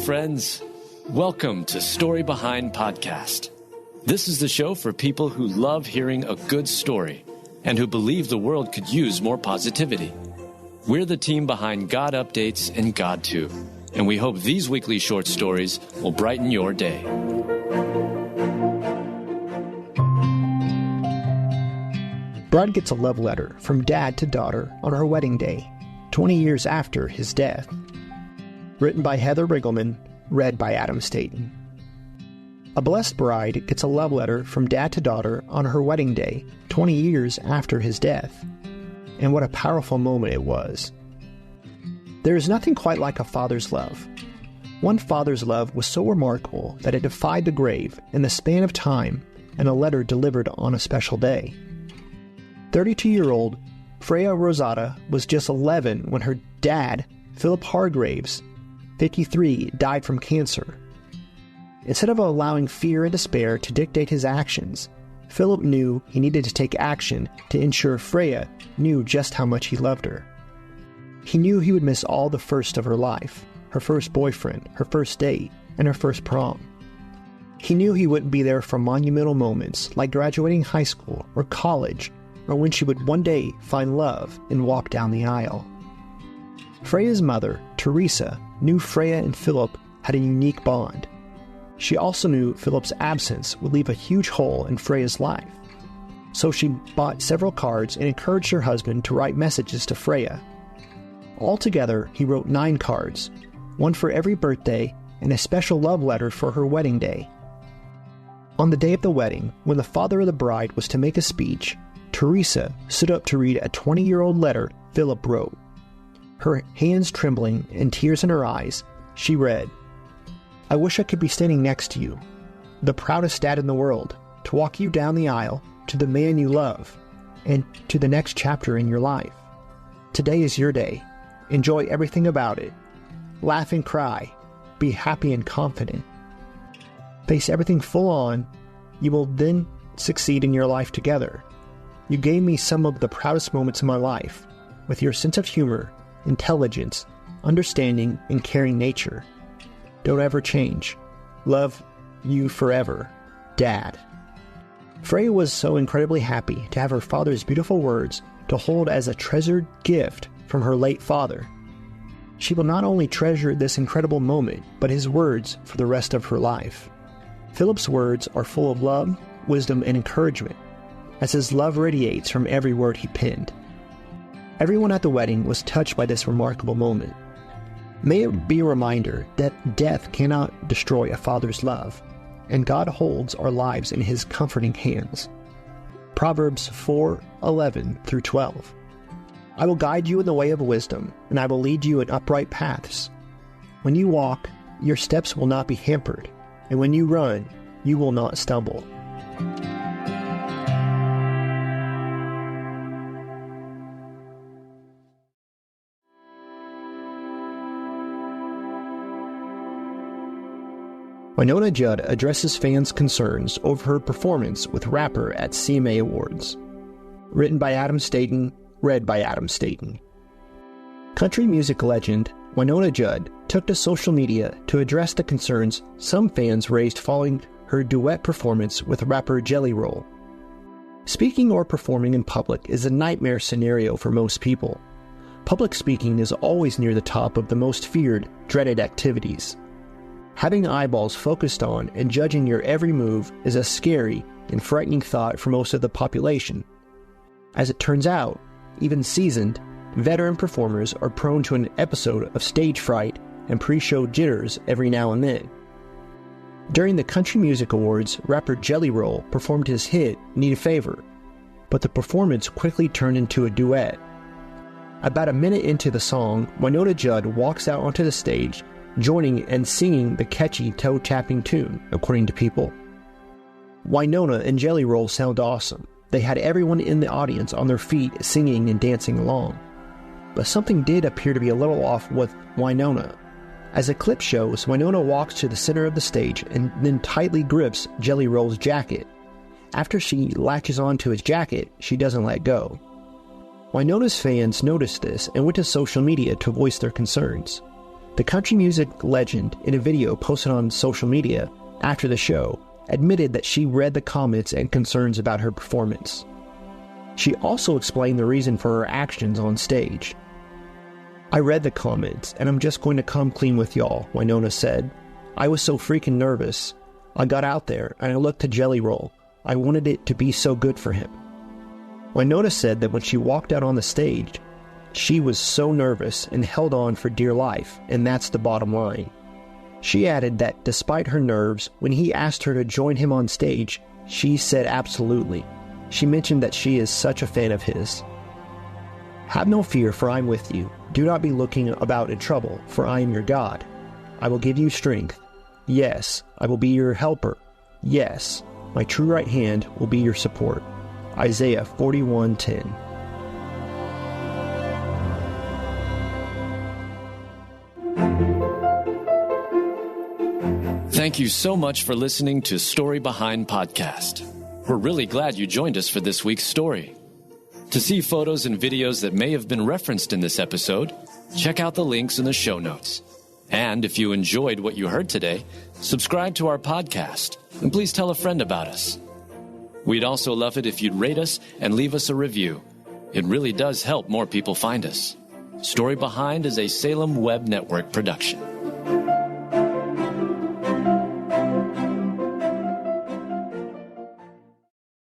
friends. Welcome to Story Behind Podcast. This is the show for people who love hearing a good story and who believe the world could use more positivity. We're the team behind GodUpdates and God2, and we hope these weekly short stories will brighten your day. Bride gets a love letter from dad to daughter on her wedding day, 20 years after his death. Written by Heather Riggleman, read by Adam Staten. A blessed bride gets a love letter from dad to daughter on her wedding day, 20 years after his death. And what a powerful moment it was. There is nothing quite like a father's love. One father's love was so remarkable that it defied the grave in the span of time, and a letter delivered on a special day. 32-year-old Freya Rosada was just 11 when her dad, Philip Hargraves, 53, died from cancer. Instead of allowing fear and despair to dictate his actions, Philip knew he needed to take action to ensure Freya knew just how much he loved her. He knew he would miss all the first of her life, her first boyfriend, her first date, and her first prom. He knew he wouldn't be there for monumental moments like graduating high school or college, or when she would one day find love and walk down the aisle. Freya's mother, Teresa, knew Freya and Philip had a unique bond. She also knew Philip's absence would leave a huge hole in Freya's life. So she bought several cards and encouraged her husband to write messages to Freya. Altogether, he wrote 9 cards, one for every birthday and a special love letter for her wedding day. On the day of the wedding, when the father of the bride was to make a speech, Teresa stood up to read a 20-year-old letter Philip wrote. Her hands trembling and tears in her eyes, she read, "I wish I could be standing next to you, the proudest dad in the world, to walk you down the aisle to the man you love and to the next chapter in your life. Today is your day. Enjoy everything about it. Laugh and cry. Be happy and confident. Face everything full on. You will then succeed in your life together. You gave me some of the proudest moments in my life with your sense of humor, intelligence, understanding, and caring nature. Don't ever change. Love you forever, Dad." Freya was so incredibly happy to have her father's beautiful words to hold as a treasured gift from her late father. She will not only treasure this incredible moment, but his words for the rest of her life. Philip's words are full of love, wisdom, and encouragement, as his love radiates from every word he penned. Everyone at the wedding was touched by this remarkable moment. May it be a reminder that death cannot destroy a father's love, and God holds our lives in his comforting hands. Proverbs 4:11-12. "I will guide you in the way of wisdom, and I will lead you in upright paths. When you walk, your steps will not be hampered, and when you run, you will not stumble." Wynonna Judd addresses fans' concerns over her performance with Rapper at CMA Awards. Written by Adam Staten, read by Adam Staten. Country music legend Wynonna Judd took to social media to address the concerns some fans raised following her duet performance with rapper Jelly Roll. Speaking or performing in public is a nightmare scenario for most people. Public speaking is always near the top of the most feared, dreaded activities. Having eyeballs focused on and judging your every move is a scary and frightening thought for most of the population. As it turns out, even seasoned, veteran performers are prone to an episode of stage fright and pre-show jitters every now and then. During the Country Music Awards, rapper Jelly Roll performed his hit, "Need a Favor," but the performance quickly turned into a duet. About a minute into the song, Wynonna Judd walks out onto the stage, joining and singing the catchy toe-tapping tune, according to People. Wynonna and Jelly Roll sound awesome. They had everyone in the audience on their feet singing and dancing along. But something did appear to be a little off with Wynonna. As the clip shows, Wynonna walks to the center of the stage and then tightly grips Jelly Roll's jacket. After she latches onto his jacket, she doesn't let go. Wynonna's fans noticed this and went to social media to voice their concerns. The country music legend, in a video posted on social media after the show, admitted that she read the comments and concerns about her performance. She also explained the reason for her actions on stage. "I read the comments, and I'm just going to come clean with y'all," Wynonna said. "I was so freaking nervous. I got out there, and I looked to Jelly Roll. I wanted it to be so good for him." Wynonna said that when she walked out on the stage, she was so nervous and held on for dear life, and that's the bottom line. She added that despite her nerves, when he asked her to join him on stage, she said absolutely. She mentioned that she is such a fan of his. "Have no fear, for I am with you. Do not be looking about in trouble, for I am your God. I will give you strength. Yes, I will be your helper. Yes, my true right hand will be your support." Isaiah 41:10. Thank you so much for listening to Story Behind Podcast. We're really glad you joined us for this week's story. To see photos and videos that may have been referenced in this episode, check out the links in the show notes. And if you enjoyed what you heard today, subscribe to our podcast, and please tell a friend about us. We'd also love it if you'd rate us and leave us a review. It really does help more people find us. Story Behind is a Salem Web Network production.